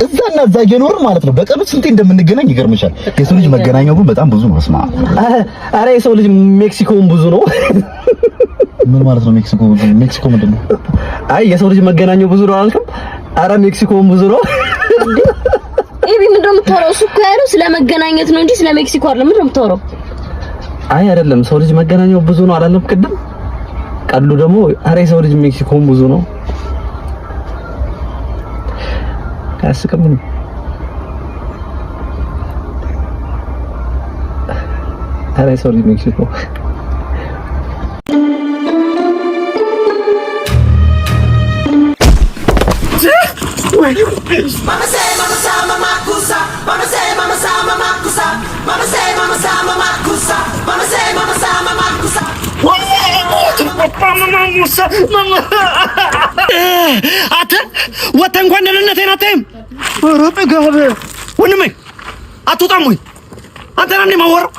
እዛና እዛ እየኖርን ማለት ነው። በቀን ስንቴ እንደምንገናኝ ይገርምሻል። የሰው ልጅ መገናኛው ግን በጣም ብዙ ነው። ስማ ኧረ የሰው ልጅ ሜክሲኮም ብዙ ነው። ምን ማለት ነው ሜክሲኮ? ሜክሲኮ ምንድን ነው? አይ የሰው ልጅ መገናኛው ብዙ ነው አላልክም? ኧረ ሜክሲኮም ብዙ ነው። ኤቢ ምንድን ነው የምታወራው? እሱ እኮ ያለው ስለ መገናኘት ነው እንጂ ስለ ሜክሲኮ አይደለም። ምንድን ነው የምታወራው? አይ አይደለም፣ ሰው ልጅ መገናኛው ብዙ ነው አላለም ቅድም? ቀሉ ደግሞ ኧረ የሰው ልጅ ሜክሲኮም ብዙ ነው። አያስቅም? ኧረ የሰው ልጅ ሜክሲኮ Mama say, mama sa, mama kusa. Mama say, mama sa, mama kusa. Mama say, mama sa, mama kusa. Mama say, mama sa, mama kusa. አተ ወተ እንኳን ደህንነቴን አታይም። ኧረ ጠጋብ ወንድሜ አትወጣም ወይ? አንተ ነህ የማወራው።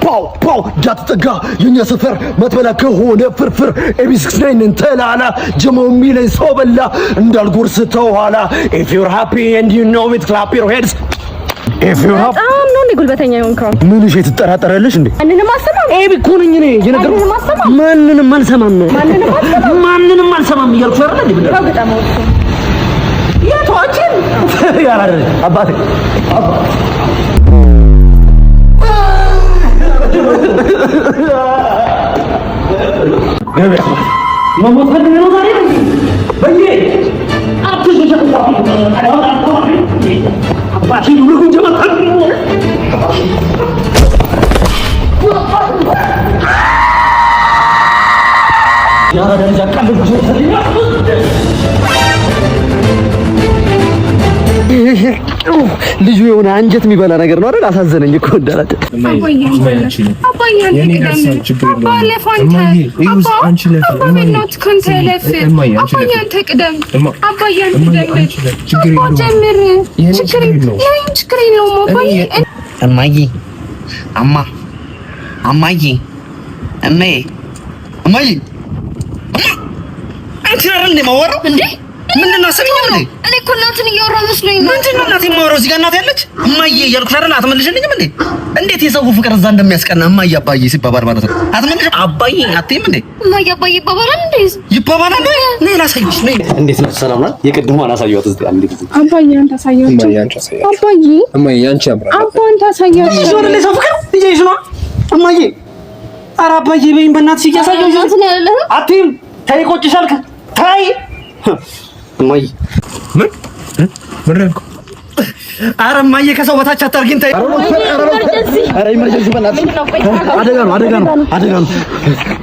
ፓው ፓው ጃትጠጋ የኛ ሰፈር መትበላ ከሆነ ፍርፍር ኤቢስክስ ነኝ እንተላላ ጀማው ሚለኝ ሰው በላ እንዳልጎርስ ተኋላ if you're happy and you know it clap your hands if you're happy በጣም ነው ጉልበተኛ የሆንከው። ምን እሺ ትጠራጠራለሽ እንዴ? ማንንም አልሰማም። ኤቢ እኮ ነኝ እኔ የነገርኩህ። ማንንም አልሰማም። ማንንም አልሰማም እያልኩሽ አይደል እንዴ? ነው በጣም ወጥቶ የቷችን ያላረ አባቴ ገበያ መሞት ፈልገህ ነው ዛሬ? በየ አትሽሸቁ አባቴ ሁሉ ጀመረ ያራ ደረጃ ቀልብ ልጁ የሆነ አንጀት የሚበላ ነገር ነው አይደል? አሳዘነኝ እኮ እንዳላተ ምንድን ነው አሰብኝ ነው እኔ እኮ እናትን እያወራሁ መስሎኝ ነው። ምንድን ነው እናቴ የማወራው? እዚህ ጋር እናቴ ያለች እማዬ እያልኩሽ አይደል? አትመልሽልኝም እንዴ? እንዴት የሰው ፍቅር እዛ እንደሚያስቀና እማዬ አባዬ ሲባባል ማለት ነው። አትመልሽም? አባዬ አትይም እንዴ? እማዬ አባዬ ይባባላል እንዴ? ይባባላል ወይ? ነይ ላሳይሽ። ነይ። እንዴት ነው? ሰላም ናት? የቅድሟን አሳየኋት እስቲ አንዴ ጊዜ አባዬ አንተ አሳያቸው። አባዬ እማዬ አንቺ አብራ አንተ አሳያቸው። ይዞር ለሰው ፍቅር ይዤሽ ነው እማዬ። ኧረ አባዬ በይኝ በእናትሽ እያሳየሁሽ እናትን ያለህ አትይም። ተይ ቆጭሻል። ተይ እማዬ ምን ረንኩ? ኧረ እማዬ ከሰው በታች አታርጊኝ። ተይ። ኧረ ኢመርጀንሲ በእናትሽ አደጋ ነው።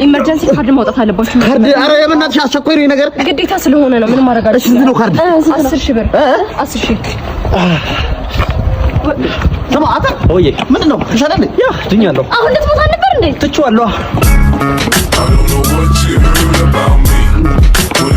ኢመርጀንሲ ካርድ ማውጣት አለባችሁ። ካርድ? ኧረ የበእናትሽ አስቸኳይ ነው ነገር ግዴታ ስለሆነ ነው። ምን ማድረግ አለብሽ? ስንት ነው ካርድ? 10 ሺህ ብር 10 ሺህ ተማ አታ ኦዬ ምንድን ነው ተሻለልኝ? ያ ድኛለሁ። አሁን ልትሞት ነበር እንዴ? ትቼዋለሁ። I don't know what you heard about me. What